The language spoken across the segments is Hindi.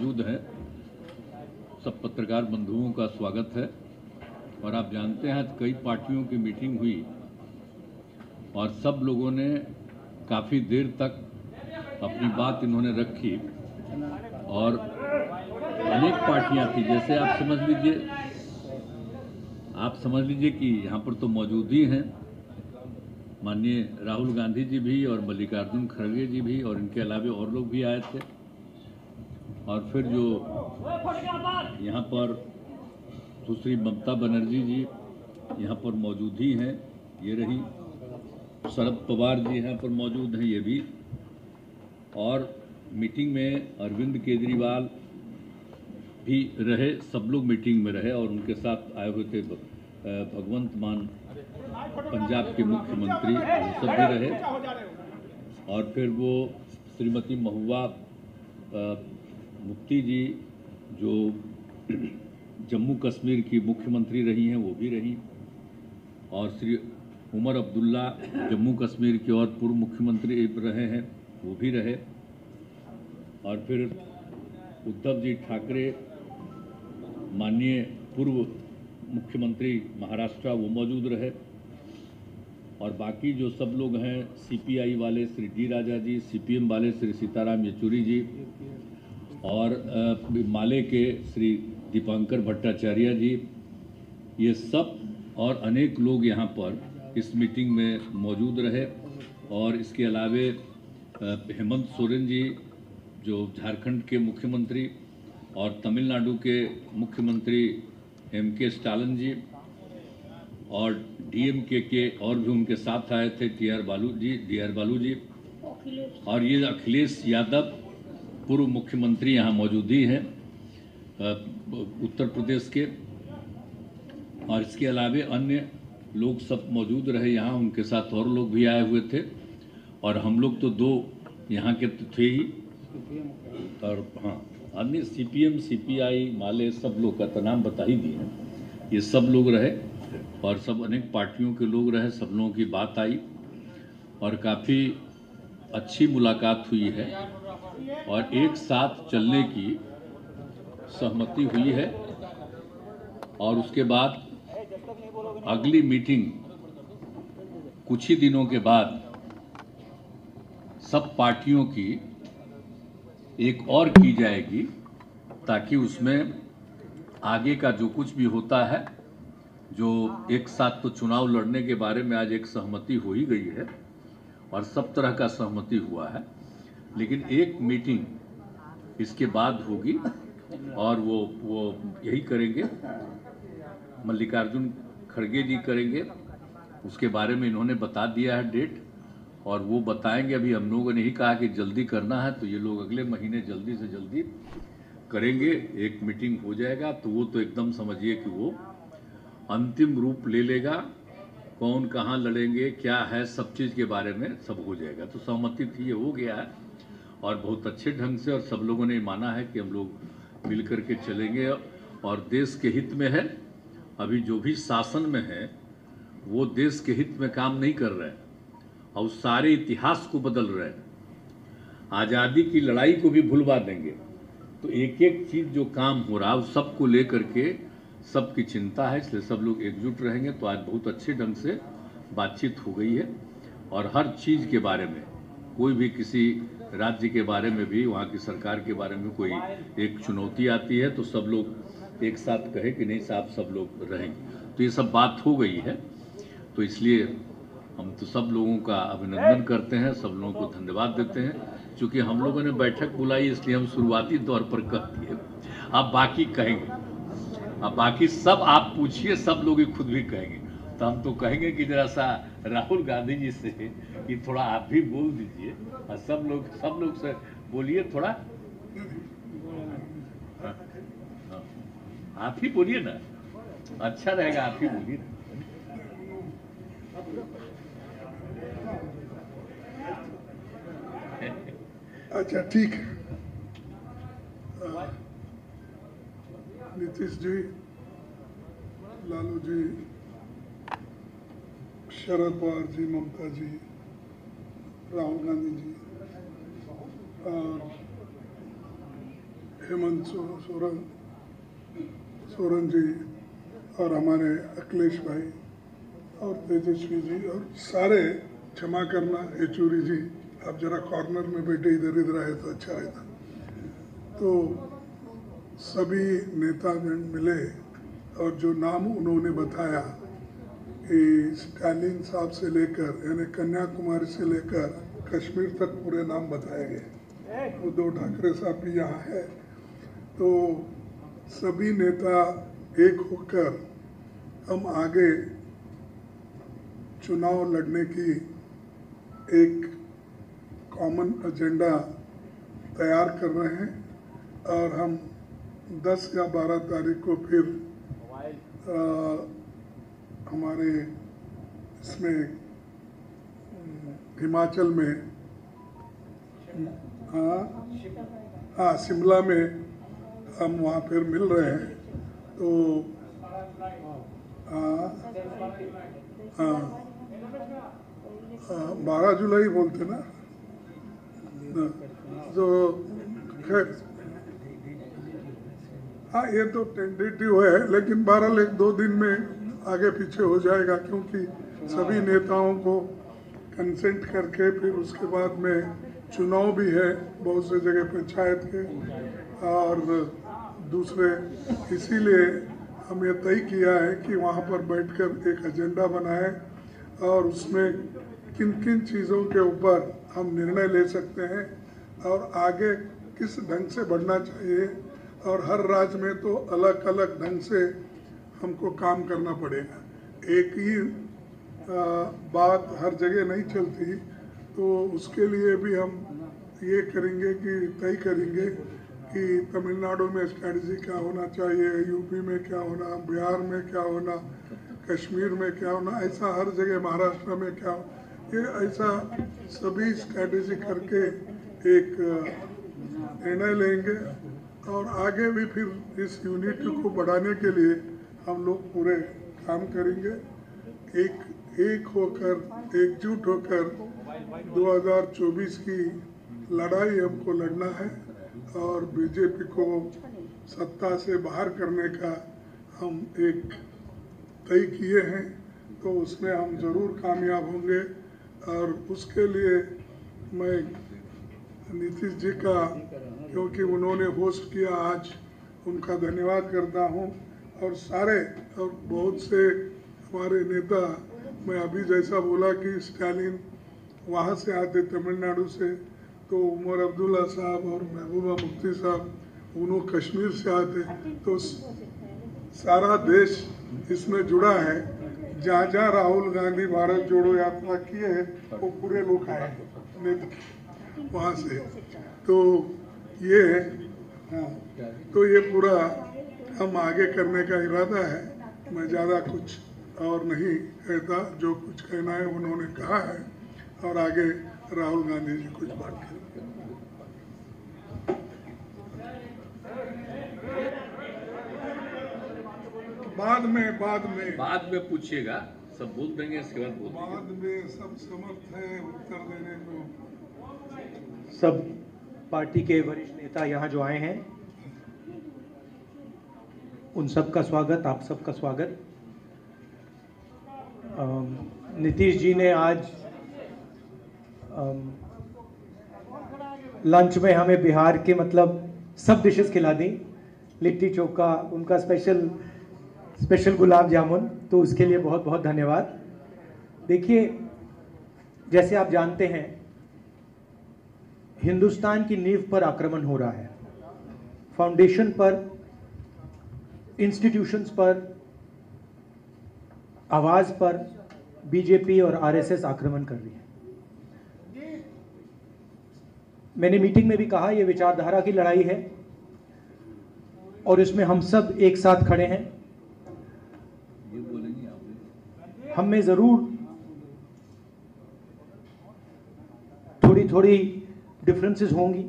मौजूद हैं, सब पत्रकार बंधुओं का स्वागत है। और आप जानते हैं कई पार्टियों की मीटिंग हुई और सब लोगों ने काफ़ी देर तक अपनी बात इन्होंने रखी और अनेक पार्टियां थी। जैसे आप समझ लीजिए कि यहाँ पर तो मौजूद ही हैं माननीय राहुल गांधी जी भी और मल्लिकार्जुन खड़गे जी भी, और इनके अलावा और लोग भी आए थे। और फिर जो यहाँ पर सुश्री ममता बनर्जी जी यहाँ पर मौजूद ही हैं, ये रही। शरद पवार जी यहाँ पर मौजूद हैं, ये भी। और मीटिंग में अरविंद केजरीवाल भी रहे, सब लोग मीटिंग में रहे और उनके साथ आए हुए थे भगवंत मान पंजाब के मुख्यमंत्री, वो सब भी रहे। और फिर वो श्रीमती महुआ मुफ्ती जी जो जम्मू कश्मीर की मुख्यमंत्री रही हैं, वो भी रही। और श्री उमर अब्दुल्ला जम्मू कश्मीर के और पूर्व मुख्यमंत्री रहे हैं, वो भी रहे। और फिर उद्धव जी ठाकरे माननीय पूर्व मुख्यमंत्री महाराष्ट्र, वो मौजूद रहे। और बाकी जो सब लोग हैं, सीपीआई वाले श्री डी राजा जी, सीपीएम वाले श्री सीताराम येचुरी जी, और माले के श्री दीपांकर भट्टाचार्य जी, ये सब और अनेक लोग यहाँ पर इस मीटिंग में मौजूद रहे। और इसके अलावे हेमंत सोरेन जी जो झारखंड के मुख्यमंत्री, और तमिलनाडु के मुख्यमंत्री एमके स्टालिन जी, और डीएमके के और भी उनके साथ आए थे डी आर बालू जी, और ये अखिलेश यादव पूर्व मुख्यमंत्री यहाँ मौजूद ही हैं उत्तर प्रदेश के। और इसके अलावे अन्य लोग सब मौजूद रहे यहाँ, उनके साथ और लोग भी आए हुए थे। और हम लोग तो दो यहाँ के तो थे ही, और हाँ अन्य सीपीएम सीपीआई माले सब लोग का तो नाम बता ही दिए हैं। ये सब लोग रहे और सब अनेक पार्टियों के लोग रहे, सब लोगों की बात आई और काफ़ी अच्छी मुलाकात हुई है और एक साथ चलने की सहमति हुई है। और उसके बाद अगली मीटिंग कुछ ही दिनों के बाद सब पार्टियों की एक और की जाएगी, ताकि उसमें आगे का जो कुछ भी होता है, जो एक साथ तो चुनाव लड़ने के बारे में आज एक सहमति हो ही गई है और सब तरह का सहमति हुआ है, लेकिन एक मीटिंग इसके बाद होगी और वो यही करेंगे, मल्लिकार्जुन खड़गे जी करेंगे। उसके बारे में इन्होंने बता दिया है डेट, और वो बताएंगे। अभी हम लोगों ने ही कहा कि जल्दी करना है, तो ये लोग अगले महीने जल्दी से जल्दी करेंगे, एक मीटिंग हो जाएगा। तो वो तो एकदम समझिए कि वो अंतिम रूप ले लेगा, कौन कहाँ लड़ेंगे, क्या है, सब चीज़ के बारे में सब हो जाएगा। तो सहमति थी, ये हो गया है और बहुत अच्छे ढंग से, और सब लोगों ने माना है कि हम लोग मिल कर के चलेंगे और देश के हित में है। अभी जो भी शासन में है वो देश के हित में काम नहीं कर रहे हैं और सारे इतिहास को बदल रहे हैं, आज़ादी की लड़ाई को भी भुलवा देंगे। तो एक एक चीज़ जो काम हो रहा है उस सबको लेकर के सबकी चिंता है, इसलिए सब लोग एकजुट रहेंगे। तो आज बहुत अच्छे ढंग से बातचीत हो गई है और हर चीज़ के बारे में, कोई भी किसी राज्य के बारे में भी, वहाँ की सरकार के बारे में कोई एक चुनौती आती है तो सब लोग एक साथ कहे कि नहीं साहब सब लोग रहेंगे। तो ये सब बात हो गई है। तो इसलिए हम तो सब लोगों का अभिनंदन करते हैं, सब लोगों को धन्यवाद देते हैं। चूँकि हम लोगों ने बैठक बुलाई इसलिए हम शुरुआती तौर पर कह दिए, आप बाकी कहेंगे, अब बाकी सब आप पूछिए, सब लोग ही खुद भी कहेंगे। तो हम तो कहेंगे कि जरा सा राहुल गांधी जी से कि थोड़ा आप भी बोल दीजिए, और सब लोग से बोलिए थोड़ा, आप ही बोलिए ना, अच्छा रहेगा, आप ही बोलिए ना। अच्छा ठीक है। नीतीश जी, लालू जी, शरद पवार जी, ममता जी, राहुल गांधी जी और हेमंत सोरेन जी और हमारे अखिलेश भाई और तेजस्वी जी और सारे, क्षमा करना येचूरी जी, आप जरा कॉर्नर में बैठे इधर इधर आए तो अच्छा रहता। तो सभी नेतागण मिले और जो नाम उन्होंने बताया कि स्टालिन साहब से लेकर यानी कन्याकुमारी से लेकर कश्मीर तक पूरे नाम बताए गए। उद्धव ठाकरे साहब भी यहाँ है। तो सभी नेता एक होकर हम आगे चुनाव लड़ने की एक कॉमन एजेंडा तैयार कर रहे हैं और हम 10 या 12 तारीख को फिर हमारे इसमें हिमाचल में हाँ शिमला में हम वहाँ फिर मिल रहे हैं। तो 12 जुलाई बोलते ना, तो खैर हाँ ये तो टेंटेटिव है, लेकिन 12 एक 2 दिन में आगे पीछे हो जाएगा, क्योंकि सभी नेताओं को कंसेंट करके फिर उसके बाद में चुनाव भी है बहुत से जगह पंचायत के और दूसरे। इसीलिए हम ये तय किया है कि वहाँ पर बैठकर एक एजेंडा बनाए और उसमें किन किन चीज़ों के ऊपर हम निर्णय ले सकते हैं और आगे किस ढंग से बढ़ना चाहिए। और हर राज्य में तो अलग अलग ढंग से हमको काम करना पड़ेगा, एक ही बात हर जगह नहीं चलती। तो उसके लिए भी हम ये करेंगे कि तय करेंगे कि तमिलनाडु में स्ट्रेटजी क्या होना चाहिए, यूपी में क्या होना, बिहार में क्या होना, कश्मीर में क्या होना, ऐसा हर जगह, महाराष्ट्र में क्या, ये ऐसा सभी स्ट्रेटजी करके एक निर्णय लेंगे और आगे भी फिर इस यूनिटी को बढ़ाने के लिए हम लोग पूरे काम करेंगे। एक होकर, एकजुट होकर 2024 की लड़ाई हमको लड़ना है और बीजेपी को सत्ता से बाहर करने का हम एक तय किए हैं। तो उसमें हम ज़रूर कामयाब होंगे और उसके लिए मैं नीतीश जी का, क्योंकि उन्होंने होस्ट किया, आज उनका धन्यवाद करता हूं। और सारे और बहुत से हमारे नेता, मैं अभी जैसा बोला कि स्टालिन वहाँ से आते तमिलनाडु से, तो उमर अब्दुल्ला साहब और महबूबा मुफ्ती साहब उन्होंने कश्मीर से आते। तो सारा देश इसमें जुड़ा है। जहाँ जहाँ राहुल गांधी भारत जोड़ो यात्रा किए हैं वो पूरे लोग आए नेता वहाँ से। तो ये हाँ, तो ये पूरा हम आगे करने का इरादा है। मैं ज़्यादा कुछ और नहीं कहता, जो कुछ कहना है उन्होंने कहा है और आगे राहुल गांधी जी कुछ बात करें। बाद में पूछिएगा, सब बोल देंगे, इसके बाद बोल देंगे। बाद में सब समर्थ है उत्तर देने को। सब पार्टी के वरिष्ठ नेता यहाँ जो आए हैं उन सब का स्वागत, आप सबका स्वागत। नीतीश जी ने आज लंच में हमें बिहार के मतलब सब डिशेस खिला दी, लिट्टी चोखा, उनका स्पेशल गुलाब जामुन, तो उसके लिए बहुत बहुत धन्यवाद। देखिए, जैसे आप जानते हैं हिंदुस्तान की नींव पर आक्रमण हो रहा है, फाउंडेशन पर, इंस्टीट्यूशंस पर, आवाज पर बीजेपी और आरएसएस आक्रमण कर रही है। मैंने मीटिंग में भी कहा, यह विचारधारा की लड़ाई है और इसमें हम सब एक साथ खड़े हैं। हम में जरूर थोड़ी थोड़ी डिफरेंसेस होंगी,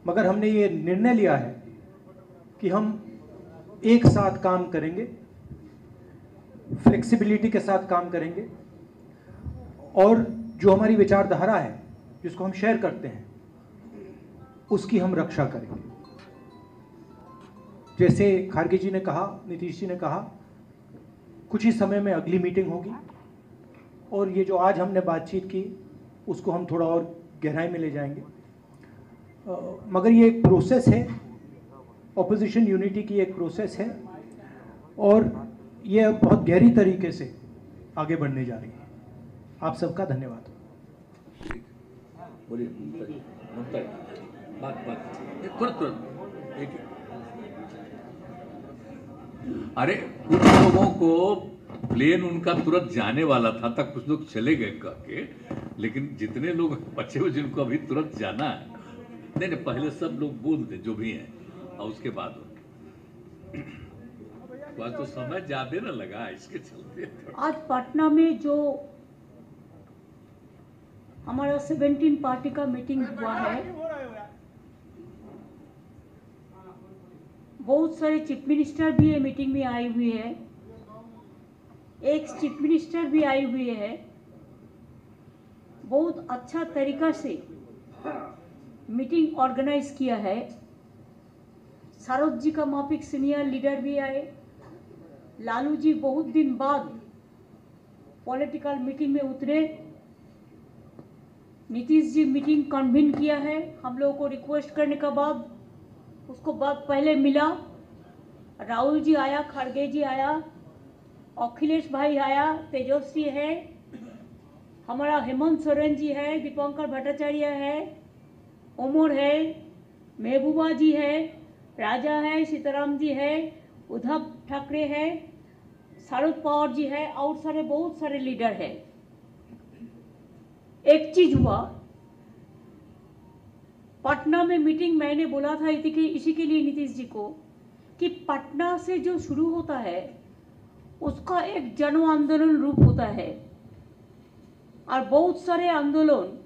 मगर हमने ये निर्णय लिया है कि हम एक साथ काम करेंगे, फ्लेक्सिबिलिटी के साथ काम करेंगे और जो हमारी विचारधारा है, जिसको हम शेयर करते हैं, उसकी हम रक्षा करेंगे। जैसे खारगे जी ने कहा, नीतीश जी ने कहा, कुछ ही समय में अगली मीटिंग होगी और ये जो आज हमने बातचीत की उसको हम थोड़ा और गहराई में ले जाएंगे। मगर ये एक प्रोसेस है, ऑपोजिशन यूनिटी की एक प्रोसेस है और ये बहुत गहरी तरीके से आगे बढ़ने जा रही है। आप सबका धन्यवाद। बोलिए तुरंत एक अरे कुछ लोगों को प्लेन उनका तुरंत जाने वाला था, तक कुछ लोग चले गए करके, लेकिन जितने लोग बचे हुए जिनको अभी तुरंत जाना है, नहीं पहले सब लोग बोल दे जो भी हैं और उसके बाद आज तो समय ज्यादा ना लगा इसके चलते। आज पटना में जो हमारा 17 पार्टी का मीटिंग हुआ है, बहुत सारे चीफ मिनिस्टर भी ये मीटिंग में आई हुई है, एक चीफ मिनिस्टर भी आई हुई है। बहुत अच्छा तरीका से मीटिंग ऑर्गेनाइज किया है। सारोद जी का माफिक सीनियर लीडर भी आए, लालू जी बहुत दिन बाद पॉलिटिकल मीटिंग में उतरे, नीतीश जी मीटिंग कन्वीन किया है हम लोगों को रिक्वेस्ट करने के बाद, उसको बाद पहले मिला, राहुल जी आया, खड़गे जी आया, अखिलेश भाई आया, तेजस्वी है, हमारा हेमंत सोरेन जी है, दीपंकर भट्टाचार्य है, उमर है, महबूबा जी है, राजा है, सीताराम जी है, उद्धव ठाकरे है, शरद पवार जी है और सारे बहुत सारे लीडर है। एक चीज हुआ, पटना में मीटिंग मैंने बोला था इसी के लिए नीतीश जी को कि पटना से जो शुरू होता है उसका एक जन आंदोलन रूप होता है और बहुत सारे आंदोलन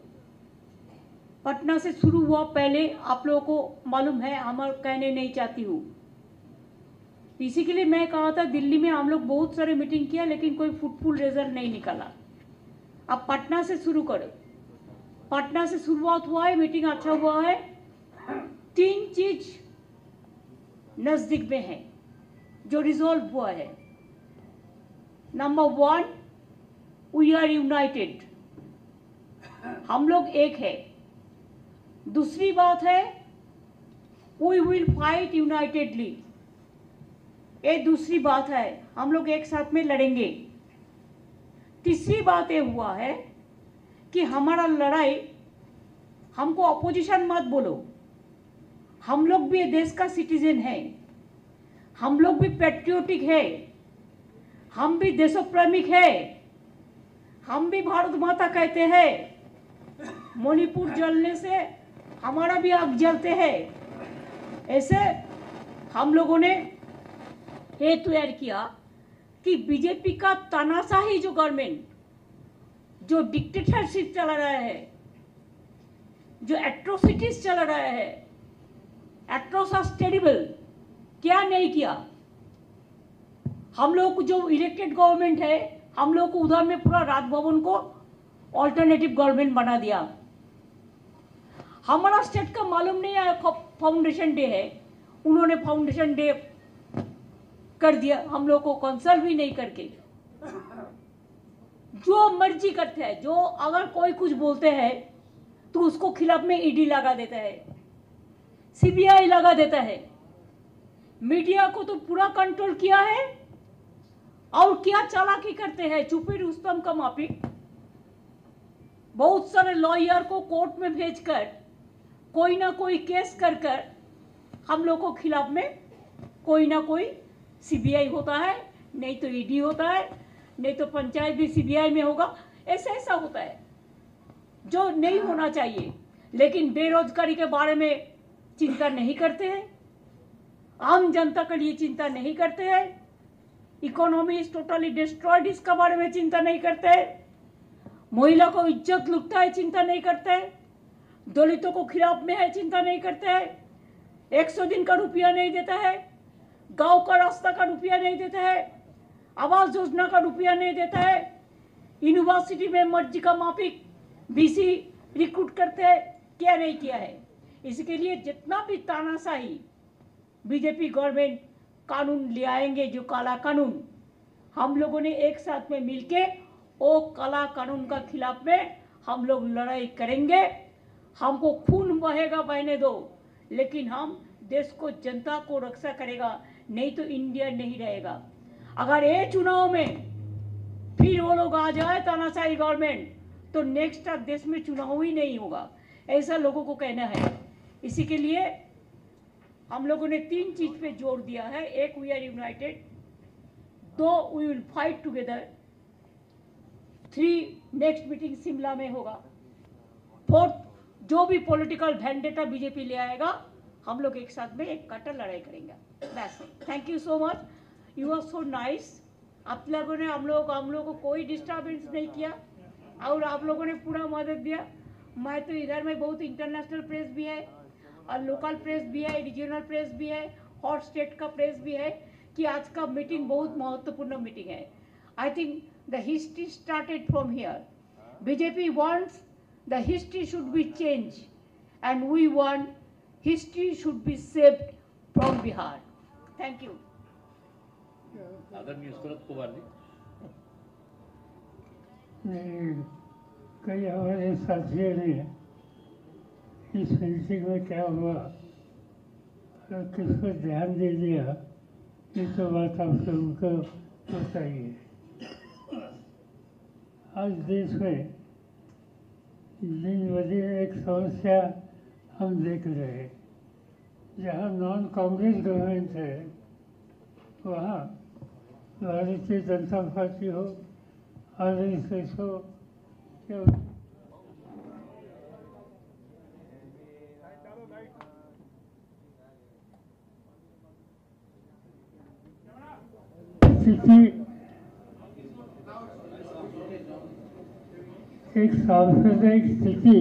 पटना से शुरू हुआ। पहले आप लोगों को मालूम है, हम कहने नहीं चाहती हूँ, इसी के लिए मैं कहा था दिल्ली में हम लोग बहुत सारे मीटिंग किया लेकिन कोई फ्रूटफुल रिजल्ट नहीं निकाला। अब पटना से शुरू करो, पटना से शुरुआत हुआ है, मीटिंग अच्छा हुआ है। 3 चीज नजदीक में है जो रिजॉल्व हुआ है। नंबर 1, वी आर यूनाइटेड, हम लोग एक है। दूसरी बात है, वी विल फाइट यूनाइटेडली, ये दूसरी बात है, हम लोग एक साथ में लड़ेंगे। तीसरी बात ये हुआ है कि हमारा लड़ाई, हमको अपोजिशन मत बोलो, हम लोग भी देश का सिटीजन है, हम लोग भी पैट्रियोटिक है, हम भी देशप्रेमिक है, हम भी भारत माता कहते हैं। मणिपुर जलने से हमारा भी आग जलते हैं। ऐसे हम लोगों ने ये तैयार किया कि बीजेपी का तानाशाही जो गवर्नमेंट, जो डिक्टेटरशिप चला रहा है, जो एट्रोसिटीज चला रहा है, एट्रोसस टेरिबल, क्या नहीं किया। हम लोग जो इलेक्टेड गवर्नमेंट है, हम लोग को उधर में पूरा राजभवन को ऑल्टरनेटिव गवर्नमेंट बना दिया। हमारा स्टेट का मालूम नहीं है, फाउंडेशन डे है, उन्होंने फाउंडेशन डे कर दिया, हम लोग को कंसल्ट भी नहीं करके जो मर्जी करते हैं। जो अगर कोई कुछ बोलते हैं तो उसको खिलाफ में ईडी लगा देता है, सीबीआई लगा देता है। मीडिया को तो पूरा कंट्रोल किया है और क्या चालाकी करते हैं, चुपी रुस्तम का माफिक बहुत सारे लॉयर को कोर्ट में भेजकर कोई ना कोई केस कर कर हम लोग को खिलाफ में कोई ना कोई सीबीआई होता है, नहीं तो ईडी होता है, नहीं तो पंचायत भी सीबीआई में होगा। ऐसा होता है जो नहीं होना चाहिए। लेकिन बेरोजगारी के बारे में चिंता नहीं करते हैं, आम जनता के लिए चिंता नहीं करते हैं, इकोनॉमी इज टोटली डिस्ट्रॉयड इसका बारे में चिंता नहीं करते हैं, महिला को इज्जत लुटता है चिंता नहीं करते हैं, दलितों को खिलाफ में है चिंता नहीं करते हैं, 100 दिन का रुपया नहीं देता है, गांव का रास्ता का रुपया नहीं देता है, आवास योजना का रुपया नहीं देता है, यूनिवर्सिटी में मर्जी का माफिक बीसी रिक्रूट करते हैं, क्या नहीं किया है। इसके लिए जितना भी तानाशाही बीजेपी गवर्नमेंट कानून ले आएंगे, जो काला कानून। हम लोगों ने एक साथ में मिलके वो काला कानून का खिलाफ में हम लोग लड़ाई करेंगे। हमको खून बहेगा बहने दो, लेकिन हम देश को, जनता को रक्षा करेगा, नहीं तो इंडिया नहीं रहेगा। अगर ये चुनाव में फिर वो लोग आ जाए तानाशाही गवर्नमेंट, तो नेक्स्ट देश में चुनाव ही नहीं होगा, ऐसा लोगों को कहना है। इसी के लिए हम लोगों ने 3 चीज पे जोर दिया है। एक, we are united. 2, we will fight together. 3, next meeting Shimla में होगा। 4, जो भी पॉलिटिकल वेंडेटा बीजेपी ले आएगा, हम लोग एक साथ में एक कट्टर लड़ाई करेंगे। बस, thank you so much, you are so nice. आप लोगों ने हम लोगों को कोई डिस्टर्बेंस नहीं किया और आप लोगों ने पूरा मदद दिया। मैं तो इधर में बहुत इंटरनेशनल प्रेस भी है और लोकल प्रेस भी है, रीजनल प्रेस भी है, हॉट स्टेट का प्रेस भी है कि आज का मीटिंग बहुत महत्वपूर्ण मीटिंग है। I think the history started from here. BJP wants the history should be change and we want history should be saved from Bihar. Thank you. आदरणीय शरद पवार जी। कई हमारे साथियों ने इस मीटिंग में क्या हुआ और किस पर ध्यान दे दिया, ये तो बात आप सबको बताइए। आज देश में दिन ब दिन एक समस्या हम देख रहे हैं। जहाँ नॉन कांग्रेस गवर्नमेंट है, वहाँ भारतीय जनता पार्टी हो, RSS हो, स्थिति एक सांप्रदायिक स्थिति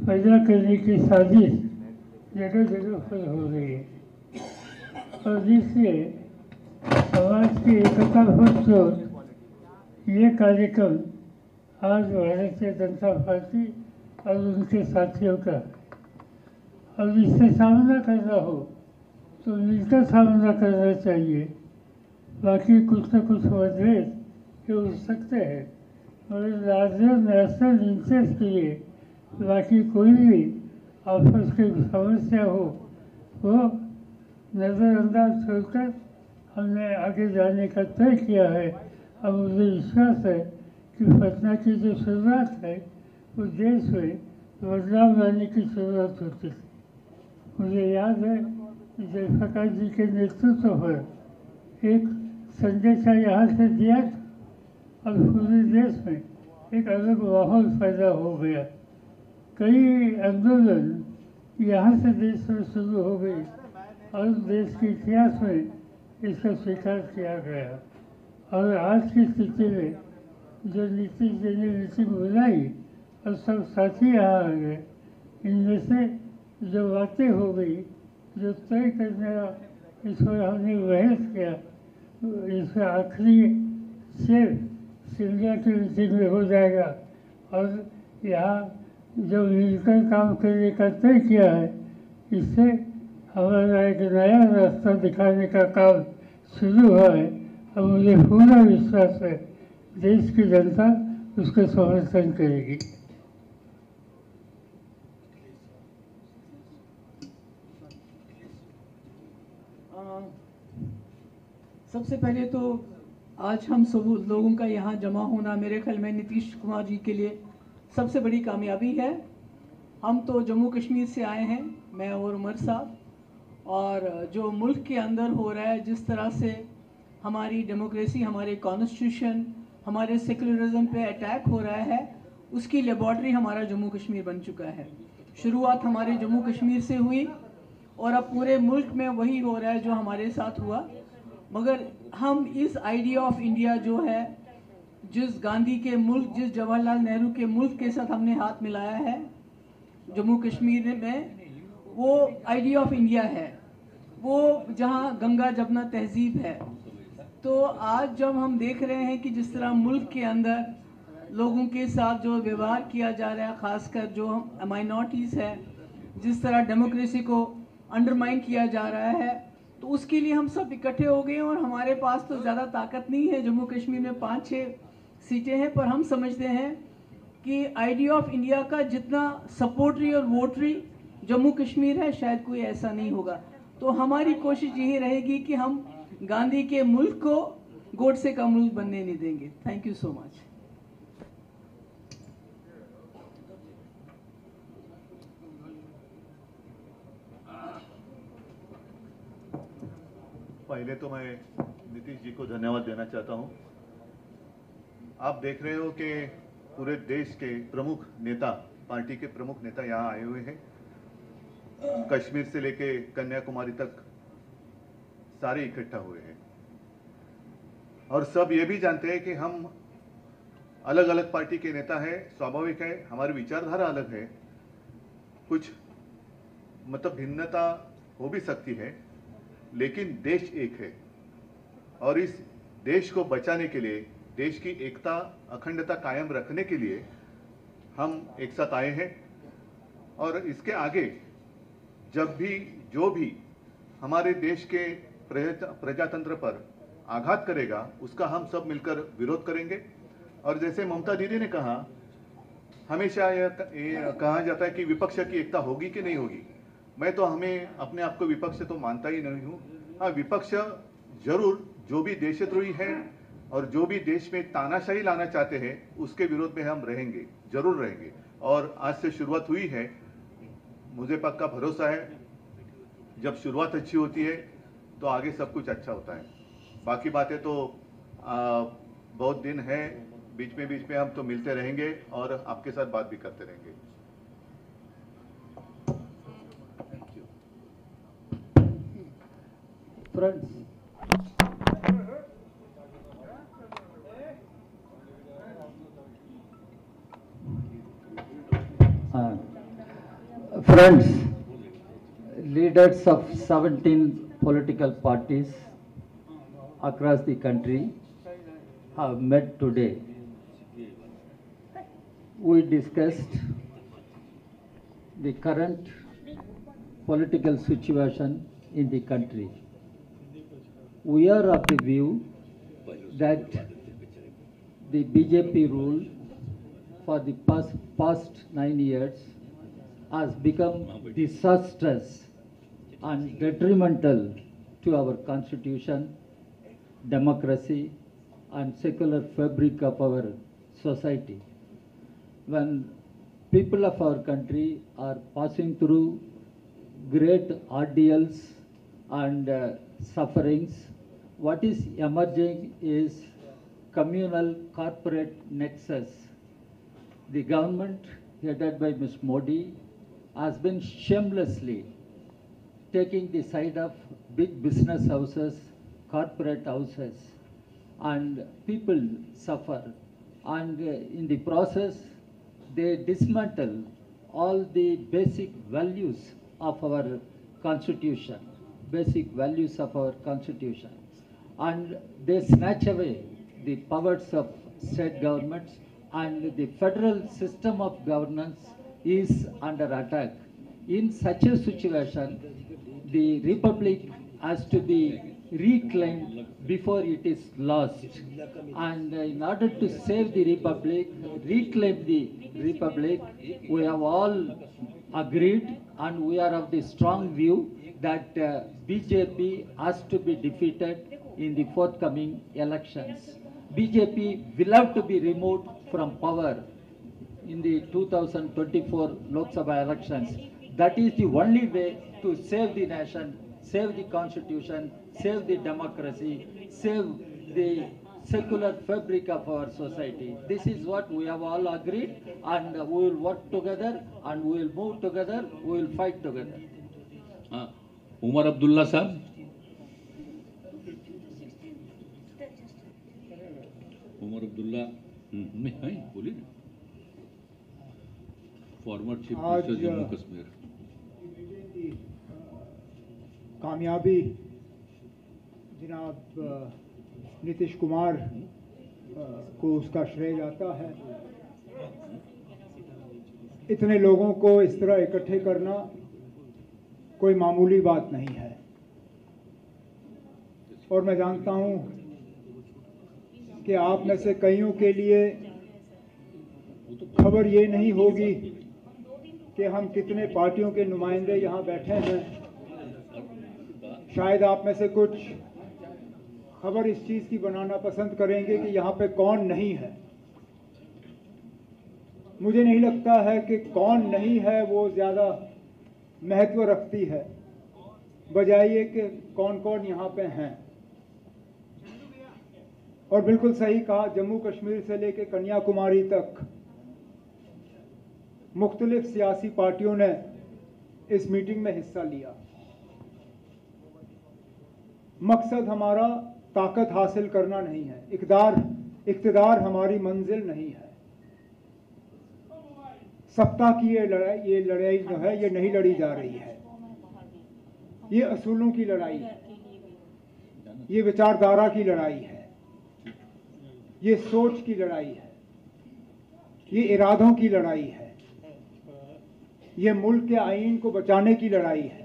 पैदा करने की साजिश जगह जगह पर हो रही है और जिससे समाज की एकता पर ये कार्यक्रम आज भारतीय जनता पार्टी और उनके साथियों का, और इससे सामना करना हो तो मिलकर सामना करना चाहिए। बाकी कुछ न कुछ मतभेद हो सकते हैं, मगर लार्जर नेशनल इंटरेस्ट के लिए बाकी कोई भी आपस की समस्या हो वो नज़रअंदाज छोड़कर हमने आगे जाने का तय किया है। अब मुझे विश्वास है कि पटना की जो शुरुआत है वो देश में बदलाव लाने की शुरुआत होती है। मुझे याद है जयप्रकाश जी के नेतृत्व पर एक संदेशा यहाँ से दिया था और पूरे देश में एक अलग माहौल पैदा हो गया। कई आंदोलन यहाँ से देश में शुरू हो गई और देश के इतिहास में इसका स्वीकार किया गया। और आज की स्थिति में जो नीतीश जी ने मीटिंग बुलाई और सब साथी यहाँ आ गए, इनमें से जो बातें हो गई, जो तय करने का इस पर हमने बहस किया, इसमें आखिरी सिर्फ शिमला की मीटिंग में हो जाएगा। और यहाँ जो मिलकर काम करने का तय किया है, इससे हमारा एक नया रास्ता दिखाने का काम शुरू हुआ है। अब मुझे पूरा विश्वास है देश की जनता उसका समर्थन करेगी। सबसे पहले तो आज हम सब लोगों का यहाँ जमा होना मेरे ख्याल में नीतीश कुमार जी के लिए सबसे बड़ी कामयाबी है। हम तो जम्मू कश्मीर से आए हैं, मैं और उमर साहब, और जो मुल्क के अंदर हो रहा है, जिस तरह से हमारी डेमोक्रेसी, हमारे कॉन्स्टिट्यूशन, हमारे सेकुलरिज्म पे अटैक हो रहा है, उसकी लेबॉर्ट्री हमारा जम्मू कश्मीर बन चुका है। शुरुआत हमारे जम्मू कश्मीर से हुई और अब पूरे मुल्क में वही हो रहा है जो हमारे साथ हुआ। मगर हम इस आइडिया ऑफ इंडिया जो है, जिस गांधी के मुल्क, जिस जवाहरलाल नेहरू के मुल्क के साथ हमने हाथ मिलाया है जम्मू कश्मीर में, वो आइडिया ऑफ इंडिया है, वो जहाँ गंगा जमुना तहजीब है। तो आज जब हम देख रहे हैं कि जिस तरह मुल्क के अंदर लोगों के साथ जो व्यवहार किया जा रहा है, ख़ासकर जो माइनॉरिटीज़ है, जिस तरह डेमोक्रेसी को अंडरमाइन किया जा रहा है, तो उसके लिए हम सब इकट्ठे हो गए और हमारे पास तो ज़्यादा ताकत नहीं है। जम्मू कश्मीर में 5-6 सीटें हैं, पर हम समझते हैं कि आइडिया ऑफ इंडिया का जितना सपोर्टरी और वोटरी जम्मू कश्मीर है, शायद कोई ऐसा नहीं होगा। तो हमारी कोशिश यही रहेगी कि हम गांधी के मुल्क को गोडसे का मुल्क बनने नहीं देंगे। Thank you so much. पहले तो मैं नीतीश जी को धन्यवाद देना चाहता हूं। आप देख रहे हो कि पूरे देश के प्रमुख नेता, पार्टी के प्रमुख नेता यहाँ आए हुए हैं। कश्मीर से लेके कन्याकुमारी तक सारे इकट्ठा हुए हैं और सब ये भी जानते हैं कि हम अलग अलग पार्टी के नेता हैं। स्वाभाविक है, हमारी विचारधारा अलग है, कुछ मतलब भिन्नता हो भी सकती है, लेकिन देश एक है और इस देश को बचाने के लिए, देश की एकता अखंडता कायम रखने के लिए हम एक साथ आए हैं। और इसके आगे जब भी जो भी हमारे देश के प्रजातंत्र पर आघात करेगा, उसका हम सब मिलकर विरोध करेंगे। और जैसे ममता दीदी ने कहा, हमेशा ये कहा जाता है कि विपक्ष की एकता होगी कि नहीं होगी। मैं तो हमें अपने आप को विपक्ष तो मानता ही नहीं हूँ। हाँ, विपक्ष जरूर जो भी देशद्रोही है और जो भी देश में तानाशाही लाना चाहते हैं, उसके विरोध में हम रहेंगे, जरूर रहेंगे। और आज से शुरुआत हुई है, मुझे पक्का भरोसा है जब शुरुआत अच्छी होती है तो आगे सब कुछ अच्छा होता है। बाकी बातें तो बहुत दिन है, बीच में हम तो मिलते रहेंगे और आपके साथ बात भी करते रहेंगे। Friends, leaders of 17 political parties across the country have met today. We discussed the current political situation in the country. We are of the view that the BJP rule for the past 9 years has become disastrous and detrimental to our constitution, democracy, and secular fabric of our society. When people of our country are passing through great ordeals and sufferings, what is emerging is communal corporate nexus. The government headed by Ms. Modi has been shamelessly taking the side of big business houses, corporate houses, and people suffer. And in the process, they dismantle all the basic values of our constitution, and they snatch away the powers of state governments, and the federal system of governance is under attack. In such a situation, the republic has to be reclaimed before it is lost. And in order to save the republic, reclaim the republic, we have all agreed and we are of the strong view that BJP has to be defeated in the forthcoming elections. BJP will have to be removed from power in the 2024 Lok Sabha elections. That is the only way to save the nation, save the constitution, save the democracy, save the secular fabric of our society. This is what we have all agreed, and we will work together and we will move together, we will fight together. Omar Abdullah साहब। उमर अब्दुल्ला बोलिए ना। Former chief minister Jammu Kashmir. कामयाबी जनाब नीतीश कुमार को उसका श्रेय जाता है। इतने लोगों को इस तरह इकट्ठे करना कोई मामूली बात नहीं है। और मैं जानता हूं कि आप में से कईयों के लिए खबर ये नहीं होगी कि हम कितने पार्टियों के नुमाइंदे यहाँ बैठे हैं। शायद आप में से कुछ खबर इस चीज़ की बनाना पसंद करेंगे कि यहाँ पे कौन नहीं है। मुझे नहीं लगता है कि कौन नहीं है वो ज़्यादा महत्व रखती है, बजाय ये कि कौन कौन यहाँ पे हैं। और बिल्कुल सही कहा, जम्मू कश्मीर से लेकर कन्याकुमारी तक मुख्तलिफ सियासी पार्टियों ने इस मीटिंग में हिस्सा लिया। मकसद हमारा ताकत हासिल करना नहीं है, इक़्तिदार हमारी मंजिल नहीं है। सत्ता की ये लड़ाई जो है ये नहीं लड़ी जा रही है। ये असूलों की लड़ाई है, ये विचारधारा की लड़ाई है, ये सोच की लड़ाई है, ये इरादों की लड़ाई है, ये मुल्क के आईन को बचाने की लड़ाई है।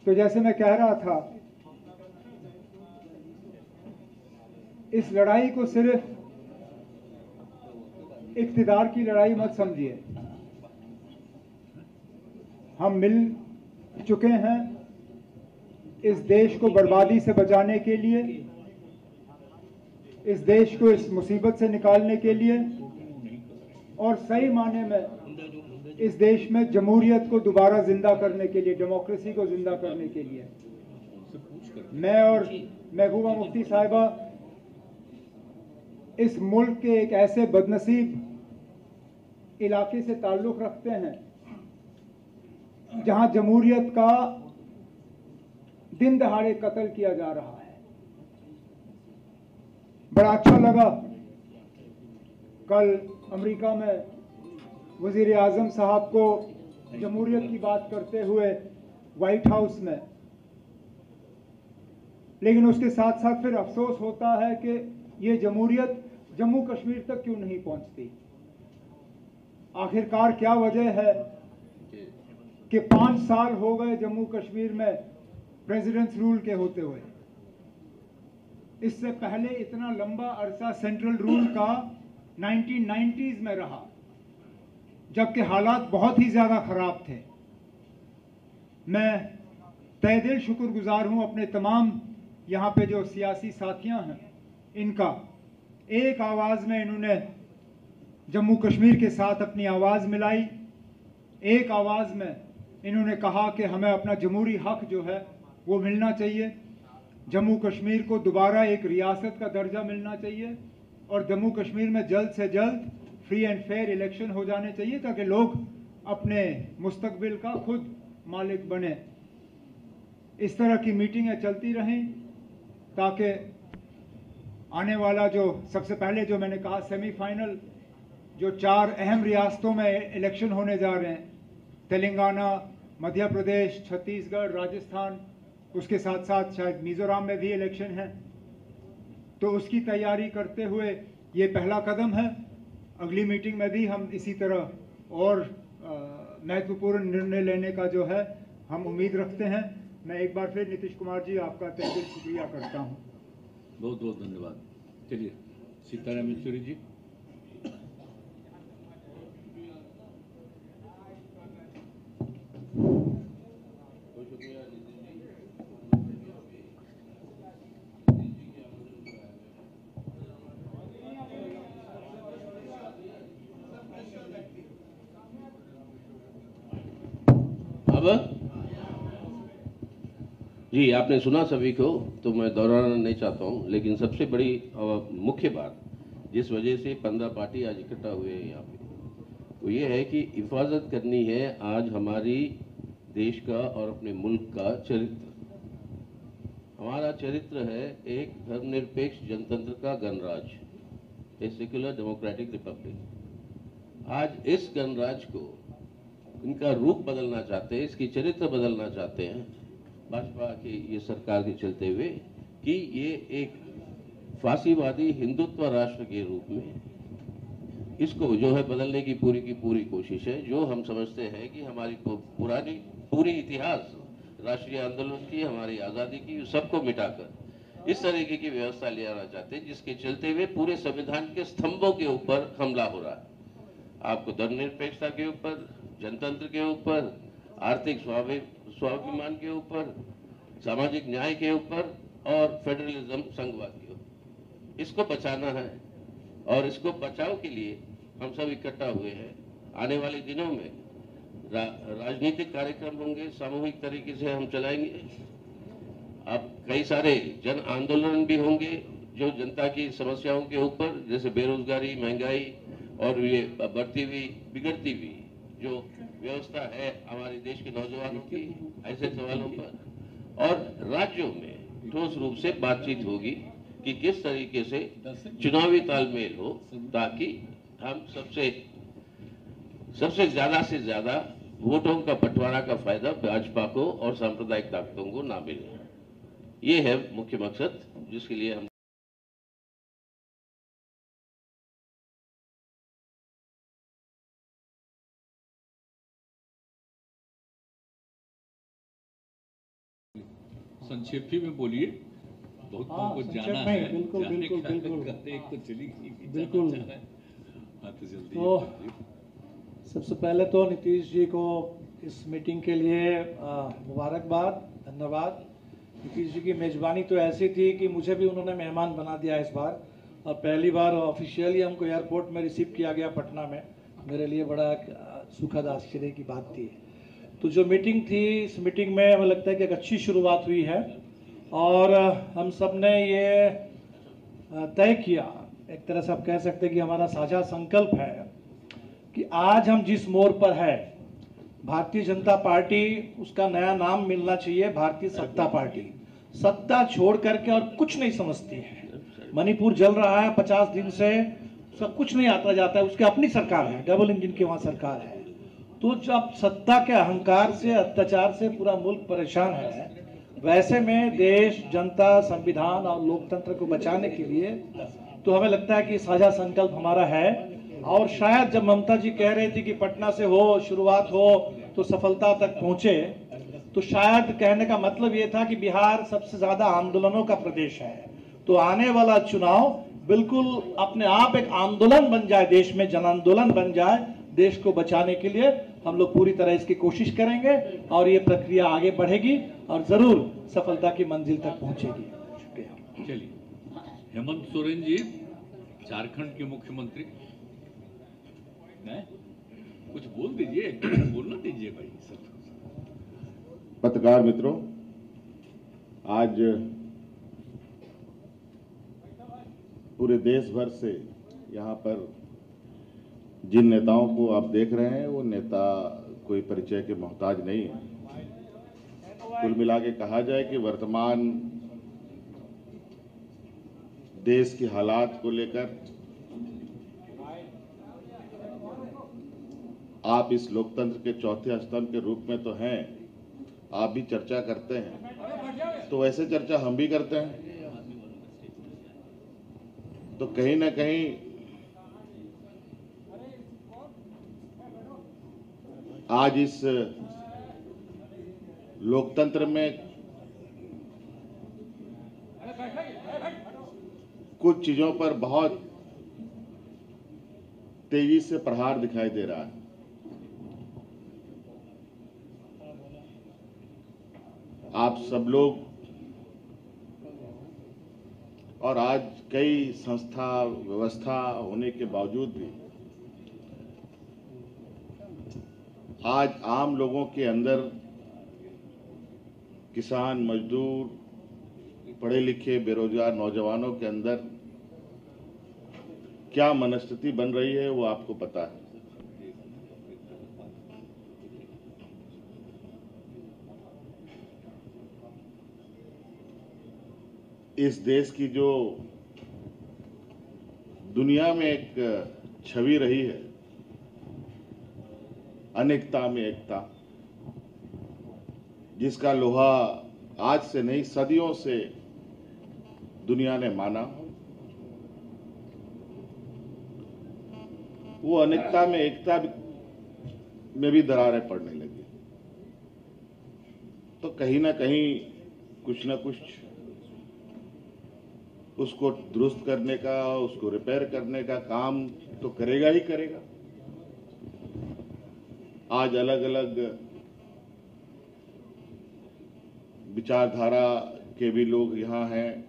तो जैसे मैं कह रहा था, इस लड़ाई को सिर्फ इक़्तिदार की लड़ाई मत समझिए। हम मिल चुके हैं इस देश को बर्बादी से बचाने के लिए, इस देश को इस मुसीबत से निकालने के लिए, और सही माने में इस देश में जमहूरियत को दोबारा जिंदा करने के लिए, डेमोक्रेसी को जिंदा करने के लिए। मैं और महबूबा मुफ्ती साहिबा इस मुल्क के एक ऐसे बदनसीब इलाके से ताल्लुक़ रखते हैं जहां जमहूरियत का दिन दहाड़े कत्ल किया जा रहा है। बड़ा अच्छा लगा कल अमेरिका में वज़ीर आज़म साहब को जमहूरियत की बात करते हुए व्हाइट हाउस में, लेकिन उसके साथ साथ फिर अफसोस होता है कि ये जमहूरियत जम्मू कश्मीर तक क्यों नहीं पहुंचती। आखिरकार क्या वजह है कि 5 साल हो गए जम्मू कश्मीर में प्रेसिडेंट्स रूल के होते हुए। इससे पहले इतना लंबा अरसा सेंट्रल रूल का 1990s में रहा, जबकि हालात बहुत ही ज्यादा खराब थे। मैं तहे दिल शुक्रगुजार हूं अपने तमाम यहाँ पे जो सियासी साथियां हैं, इनका एक आवाज में इन्होंने जम्मू कश्मीर के साथ अपनी आवाज मिलाई। एक आवाज में इन्होंने कहा कि हमें अपना जमहूरी हक जो है वो मिलना चाहिए, जम्मू कश्मीर को दोबारा एक रियासत का दर्जा मिलना चाहिए, और जम्मू कश्मीर में जल्द से जल्द फ्री एंड फेयर इलेक्शन हो जाने चाहिए ताकि लोग अपने मुस्तकबिल का खुद मालिक बने। इस तरह की मीटिंगें चलती रहें ताकि आने वाला जो सबसे पहले जो मैंने कहा सेमीफाइनल, जो 4 अहम रियासतों में इलेक्शन होने जा रहे हैं, तेलंगाना, मध्य प्रदेश, छत्तीसगढ़, राजस्थान, उसके साथ साथ शायद मिजोरम में भी इलेक्शन है, तो उसकी तैयारी करते हुए ये पहला कदम है। अगली मीटिंग में भी हम इसी तरह और महत्वपूर्ण निर्णय लेने का जो है हम उम्मीद रखते हैं। मैं एक बार फिर नीतीश कुमार जी आपका तहे दिल शुक्रिया करता हूँ। बहुत बहुत धन्यवाद। चलिए सीताराम येचुरी जी। जी आपने सुना सभी को, तो मैं दोहराना नहीं चाहता हूँ, लेकिन सबसे बड़ी मुख्य बात जिस वजह से 15 पार्टी आज इकट्ठा हुए हैं यहाँ पे, वो ये है कि हिफाजत करनी है आज हमारी देश का और अपने मुल्क का चरित्र। हमारा चरित्र है एक धर्मनिरपेक्ष जनतंत्र का गणराज, ए सेक्युलर डेमोक्रेटिक रिपब्लिक। आज इस गणराज को इनका रूप बदलना चाहते हैं, इसकी चरित्र बदलना चाहते हैं भाजपा की ये सरकार के चलते हुए, कि ये एक फांसीवादी हिंदुत्व राष्ट्र के रूप में इसको जो है बदलने की पूरी कोशिश है। जो हम समझते हैं कि हमारी पूरी इतिहास राष्ट्रीय आंदोलन की, हमारी आज़ादी की, सबको मिटाकर इस तरीके की व्यवस्था ले आना चाहते हैं जिसके चलते हुए पूरे संविधान के स्तंभों के ऊपर हमला हो रहा है। आपको धर्मनिरपेक्षता के ऊपर, जनतंत्र के ऊपर, आर्थिक स्वाभिमान के ऊपर, सामाजिक न्याय के ऊपर और फेडरलिज्म, संघवाद के ऊपर, इसको बचाना है। और इसको बचाव के लिए हम सब इकट्ठा हुए हैं। आने वाले दिनों में राजनीतिक कार्यक्रम होंगे, सामूहिक तरीके से हम चलाएंगे। अब कई सारे जन आंदोलन भी होंगे जो जनता की समस्याओं के ऊपर, जैसे बेरोजगारी, महंगाई और ये बढ़ती हुई, बिगड़ती हुई जो व्यवस्था है हमारे देश के नौजवानों की, ऐसे सवालों पर। और राज्यों में ठोस रूप से बातचीत होगी कि किस तरीके से चुनावी तालमेल हो, ताकि हम सबसे ज्यादा से ज्यादा वोटों का बंटवारा का फायदा भाजपा को और सांप्रदायिक ताकतों को ना मिले। ये है मुख्य मकसद जिसके लिए हम संक्षेप ही में बोलिए, बहुत लोगों को जाना है। बिल्कुल। एक तो चली बिल्कुल। हाँ, तो जल्दी तो सबसे पहले तो नीतीश जी को इस मीटिंग के लिए मुबारकबाद, धन्यवाद। नीतीश जी की मेज़बानी तो ऐसी थी कि मुझे भी उन्होंने मेहमान बना दिया इस बार, और पहली बार ऑफिशियली हमको एयरपोर्ट में रिसीव किया गया पटना में। मेरे लिए बड़ा सुखद आश्चर्य की बात थी। तो जो मीटिंग थी, इस मीटिंग में हमें लगता है कि एक अच्छी शुरुआत हुई है, और हम सब ने ये तय किया, एक तरह से आप कह सकते हैं कि हमारा साझा संकल्प है कि आज हम जिस मोड़ पर है, भारतीय जनता पार्टी, उसका नया नाम मिलना चाहिए भारतीय सत्ता पार्टी। सत्ता छोड़ करके और कुछ नहीं समझती है। मणिपुर जल रहा है 50 दिन से, सब कुछ नहीं आता जाता है, उसकी अपनी सरकार है, डबल इंजन की वहाँ सरकार है। तो जब सत्ता के अहंकार से, अत्याचार से पूरा मुल्क परेशान है, वैसे में देश, जनता, संविधान और लोकतंत्र को बचाने के लिए तो हमें लगता है कि साझा संकल्प हमारा है। और शायद जब ममता जी कह रही थी कि पटना से हो, शुरुआत हो तो सफलता तक पहुंचे, तो शायद कहने का मतलब ये था कि बिहार सबसे ज्यादा आंदोलनों का प्रदेश है। तो आने वाला चुनाव बिल्कुल अपने आप एक आंदोलन बन जाए, देश में जन आंदोलन बन जाए। देश को बचाने के लिए हम लोग पूरी तरह इसकी कोशिश करेंगे, और ये प्रक्रिया आगे बढ़ेगी और जरूर सफलता की मंजिल तक पहुंचेगी। शुक्रिया। चलिए, हेमंत सोरेन जी, झारखंड के मुख्यमंत्री, कुछ बोल दीजिए, बोलना दीजिए भाई। पत्रकार मित्रों, आज पूरे देश भर से यहाँ पर जिन नेताओं को आप देख रहे हैं, वो नेता कोई परिचय के मोहताज नहीं है। कुल मिला के कहा जाए कि वर्तमान देश के हालात को लेकर आप इस लोकतंत्र के चौथे स्तंभ के रूप में तो हैं, आप भी चर्चा करते हैं, तो वैसे चर्चा हम भी करते हैं। तो कहीं ना कहीं आज इस लोकतंत्र में कुछ चीजों पर बहुत तेजी से प्रहार दिखाई दे रहा है। आप सब लोग और आज कई संस्था व्यवस्था होने के बावजूद भी आज आम लोगों के अंदर, किसान, मजदूर, पढ़े लिखे, बेरोजगार नौजवानों के अंदर क्या मनस्थिति बन रही है वो आपको पता है। इस देश की जो दुनिया में एक छवि रही है, अनेकता में एकता, जिसका लोहा आज से नहीं सदियों से दुनिया ने माना, वो अनेकता में एकता में भी दरारें पड़ने लगी। तो कहीं ना कहीं कुछ ना कुछ उसको दुरुस्त करने का, उसको रिपेयर करने का काम तो करेगा ही करेगा। आज अलग अलग विचारधारा के भी लोग यहाँ हैं।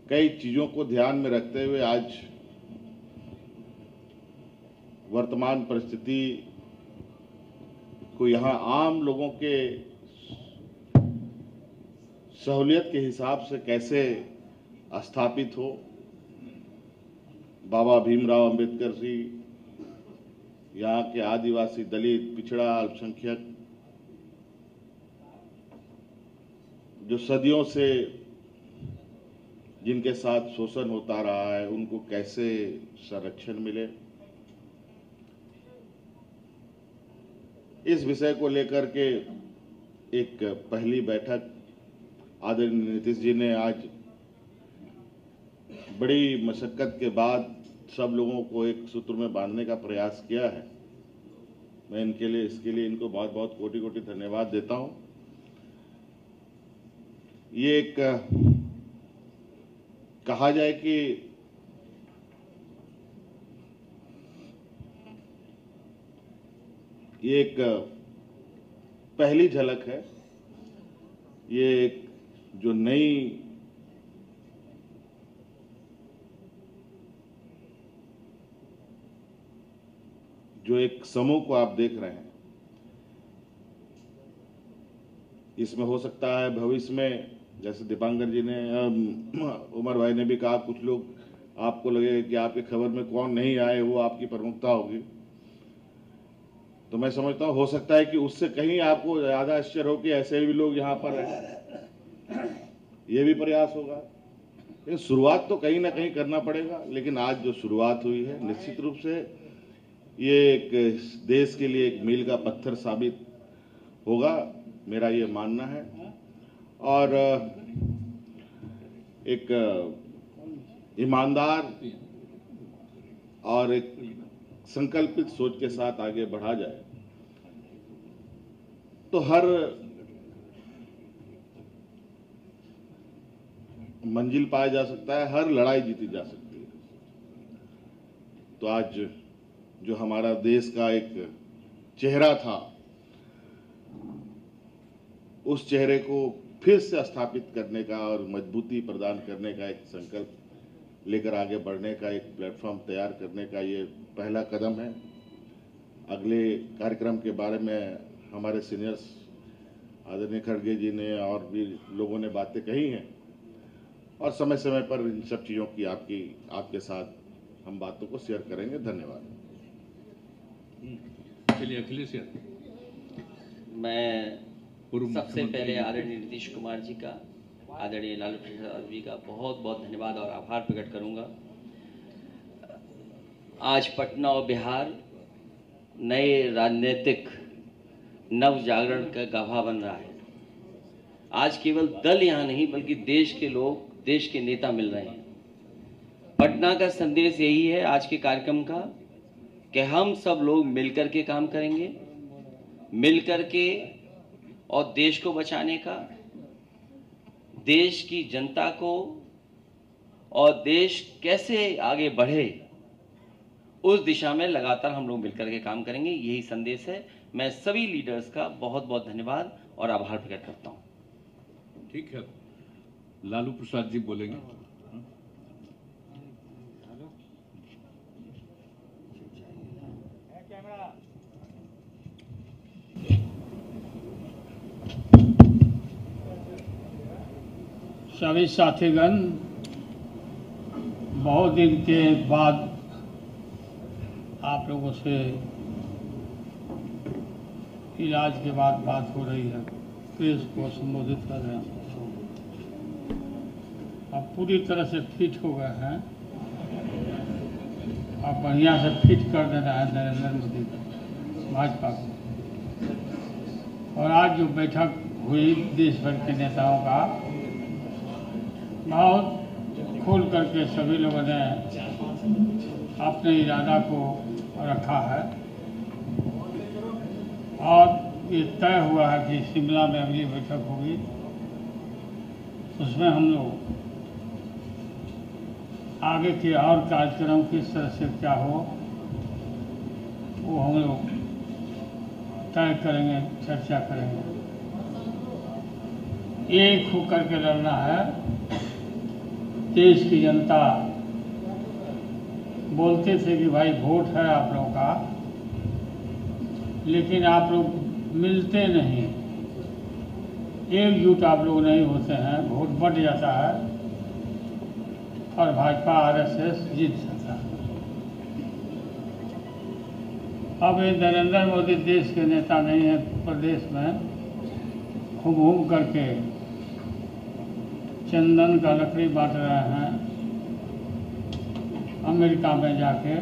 कई चीजों को ध्यान में रखते हुए आज वर्तमान परिस्थिति को यहाँ आम लोगों के सहूलियत के हिसाब से कैसे स्थापित हो, बाबा भीमराव अंबेडकर जी, यहाँ के आदिवासी, दलित, पिछड़ा, अल्पसंख्यक, जो सदियों से जिनके साथ शोषण होता रहा है, उनको कैसे संरक्षण मिले, इस विषय को लेकर के एक पहली बैठक आदरणीय नीतीश जी ने आज बड़ी मशक्कत के बाद सब लोगों को एक सूत्र में बांधने का प्रयास किया है। मैं इसके लिए इनको बहुत बहुत कोटि कोटि धन्यवाद देता हूं। ये एक कहा जाए कि ये एक पहली झलक है। ये एक जो नई जो एक समूह को आप देख रहे हैं, इसमें हो सकता है भविष्य में, जैसे दीपांकर जी ने, उमर भाई ने भी कहा, कुछ लोग आपको लगे कि आपकी खबर में कौन नहीं आए वो आपकी प्रमुखता होगी। तो मैं समझता हूं हो सकता है कि उससे कहीं आपको ज्यादा आश्चर्य हो कि ऐसे भी लोग यहाँ पर हैं। ये भी प्रयास होगा। लेकिन शुरुआत तो कहीं ना कहीं करना पड़ेगा। लेकिन आज जो शुरुआत हुई है, निश्चित रूप से ये एक देश के लिए एक मील का पत्थर साबित होगा, मेरा ये मानना है। और एक ईमानदार और एक संकल्पित सोच के साथ आगे बढ़ा जाए तो हर मंजिल पाया जा सकता है, हर लड़ाई जीती जा सकती है। तो आज जो हमारा देश का एक चेहरा था, उस चेहरे को फिर से स्थापित करने का और मजबूती प्रदान करने का एक संकल्प लेकर आगे बढ़ने का एक प्लेटफॉर्म तैयार करने का ये पहला कदम है। अगले कार्यक्रम के बारे में हमारे सीनियर्स आदरणीय खड़गे जी ने और भी लोगों ने बातें कही हैं, और समय समय पर इन सब चीज़ों की आपके साथ हम बातों को शेयर करेंगे। धन्यवाद। चलिए अखिलेश यार। मैं सबसे पहले आदरणीय नीतीश कुमार जी का, आदरणीय लालू प्रसाद जी का बहुत बहुत धन्यवाद और आभार प्रकट करूंगा। आज पटना और बिहार नए राजनीतिक नव जागरण का गवाह बन रहा है। आज केवल दल यहाँ नहीं बल्कि देश के लोग, देश के नेता मिल रहे हैं। पटना का संदेश यही है आज के कार्यक्रम का कि हम सब लोग मिलकर के काम करेंगे, मिलकर के, और देश को बचाने का, देश की जनता को, और देश कैसे आगे बढ़े उस दिशा में लगातार हम लोग मिलकर के काम करेंगे। यही संदेश है। मैं सभी लीडर्स का बहुत बहुत धन्यवाद और आभार प्रकट करता हूं। ठीक है, लालू प्रसाद जी बोलेंगे। सभी साथीगण, बहुत दिन के बाद आप लोगों से इलाज के बाद बात हो रही है, प्रेस को संबोधित कर रहे हैं। आप पूरी तरह से फिट हो गए हैं, आप बढ़िया से फिट कर दे रहे हैं नरेंद्र मोदी का। भाजपा को। और आज जो बैठक हुई देश भर के नेताओं का, बहुत खोल करके सभी लोगों ने अपने इरादा को रखा है और ये तय हुआ है कि शिमला में अगली बैठक होगी, उसमें हम लोग आगे के और कार्यक्रम किस तरह से क्या हो वो हम लोग तय करेंगे, चर्चा करेंगे। एक होकर के लड़ना है। देश की जनता बोलते थे कि भाई वोट है आप लोगों का, लेकिन आप लोग मिलते नहीं, एकजुट आप लोग नहीं होते हैं, वोट बढ़ जाता है और भाजपा आरएसएस जीत जाता है। अब ये नरेंद्र मोदी देश के नेता नहीं है, प्रदेश में घूम घूम करके चंदन का लकड़ी बांट रहे हैं। अमेरिका में जाके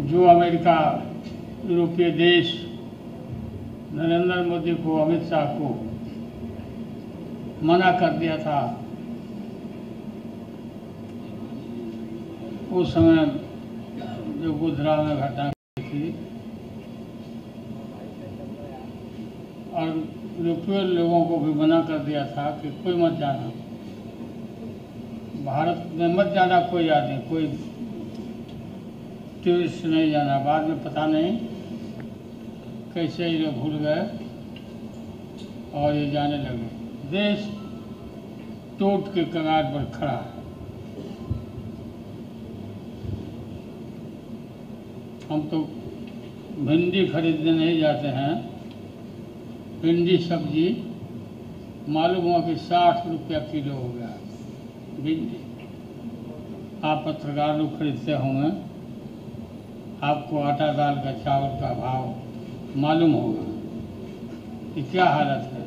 जो अमेरिका यूरोपीय देश नरेंद्र मोदी को, अमित शाह को मना कर दिया था, उस समय जो गुजरात में घटना थी और यूरोपीय लोगों को भी मना कर दिया था कि कोई मत जाना, भारत में मत जाना कोई आदमी, कोई टूरिस्ट नहीं जाना। बाद में पता नहीं कैसे ये लोग भूल गए और ये जाने लगे। देश टूट के कगार पर खड़ा है। हम तो भिंडी खरीदने नहीं जाते हैं, भिंडी सब्जी मालूम हुआ कि 60 रुपया किलो हो गया भिंडी। आप पत्रकार लोग खरीदते होंगे, आपको आटा दाल का, चावल का भाव मालूम होगा कि क्या हालत है।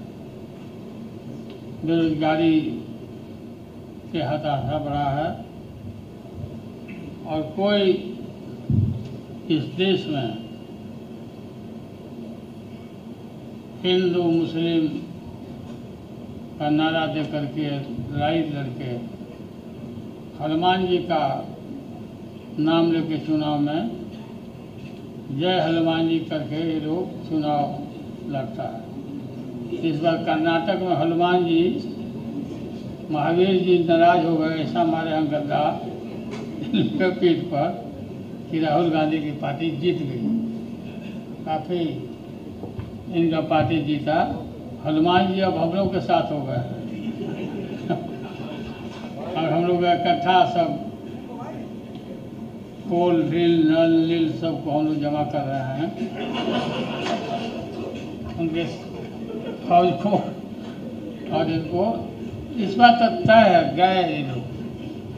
बेरोजगारी के हताशा बढ़ा है और कोई इस देश में हिंदू मुस्लिम का नारा दे करके लड़ाई लड़के हनुमान जी का नाम लेके चुनाव में जय हनुमान जी करके ये लोग चुनाव लड़ता है। इस बार कर्नाटक में हनुमान जी, महावीर जी नाराज हो गए, ऐसा मारे हैं गद्दा पीठ पर कि राहुल गांधी की पार्टी जीत गई। काफ़ी इनका पार्टी जीता। हनुमान जी अब हम लोग के साथ हो गए और हम लोग इकट्ठा सब कोल ड्रिल नल नील सबको हम लोग जमा कर रहे हैं उनके फौज को। और इनको इस बात तक तय है गए ये लोग,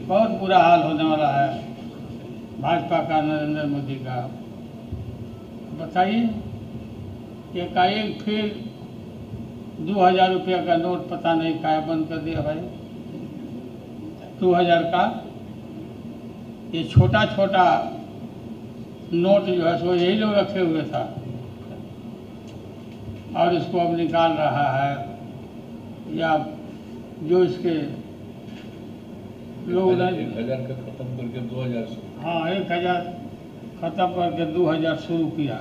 बहुत बुरा हाल होने वाला है भाजपा का, नरेंद्र मोदी का। बताइए, एकाएक फिर 2000 रुपया का नोट पता नहीं क्या बंद कर दिया भाई। 2000 का ये छोटा छोटा नोट जो है सो यही लोग रखे हुए था और इसको अब निकाल रहा है, या जो इसके लोग 1000 का खत्म करके 2000। हाँ, 1000 खत्म करके 2000 शुरू किया,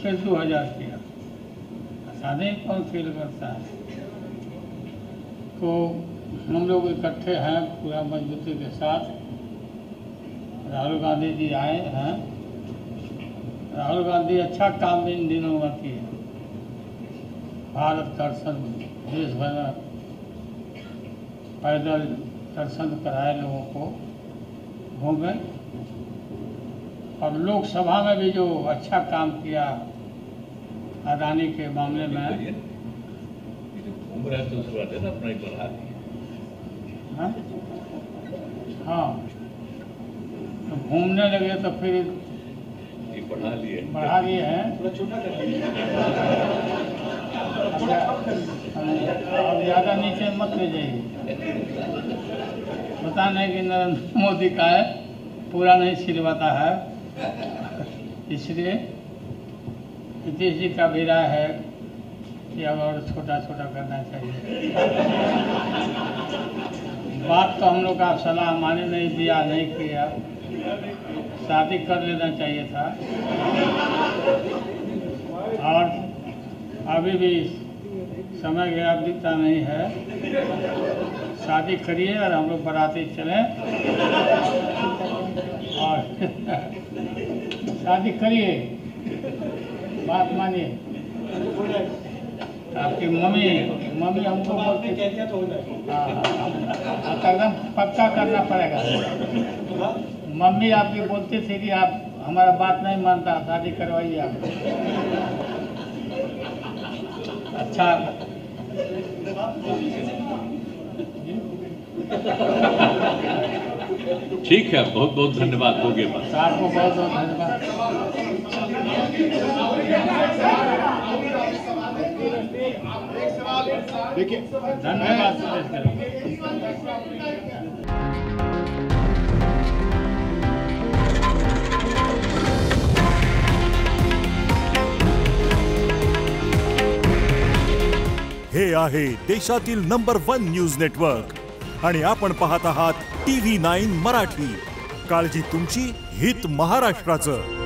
फिर 2000 किया। ऐसा नहीं कौन फील करता है। तो हम लोग इकट्ठे हैं पूरा मजबूती के साथ। राहुल गांधी जी आए हैं। राहुल गांधी अच्छा काम इन दिनों में किए। भारत दर्शन देश भर में पैदल दर्शन कराए लोगों को, घूमे। और लोकसभा में भी जो अच्छा काम किया अदानी के मामले में, घूम रहा है तो उस बात है ना, अपना ही बढ़ा दिया। हाँ, तो घूमने लगे तो फिर बढ़ा लिए हैं। अब ज़्यादा नीचे मत ले जाइए। पता नहीं कि नरेंद्र मोदी का है, पूरा नहीं सिलवाता है। इसलिए नीतीश जी का भी राय है कि अब और छोटा छोटा करना चाहिए। बात तो हम लोग का सलाह माने नहीं, ब्याह नहीं किया, शादी कर लेना चाहिए था। और अभी भी समय गया बीता नहीं है, शादी करिए और हम लोग बाराती चलें और शादी करिए, बात मानिए। आपकी मम्मी हमको बोलती एकदम पक्का करना पड़ेगा। मम्मी आपकी बोलती थी कि आप हमारा बात नहीं मानता, शादी करवाइए आप। अच्छा ठीक है, बहुत बहुत धन्यवाद। हो गया बस। आपको बहुत बहुत धन्यवाद। देखिए धन्यवाद। हे आहे देशातील नंबर 1 न्यूज नेटवर्क आणि आपण पाहत आहात TV9 मराठी। काळजी तुमची, हित महाराष्ट्राचं।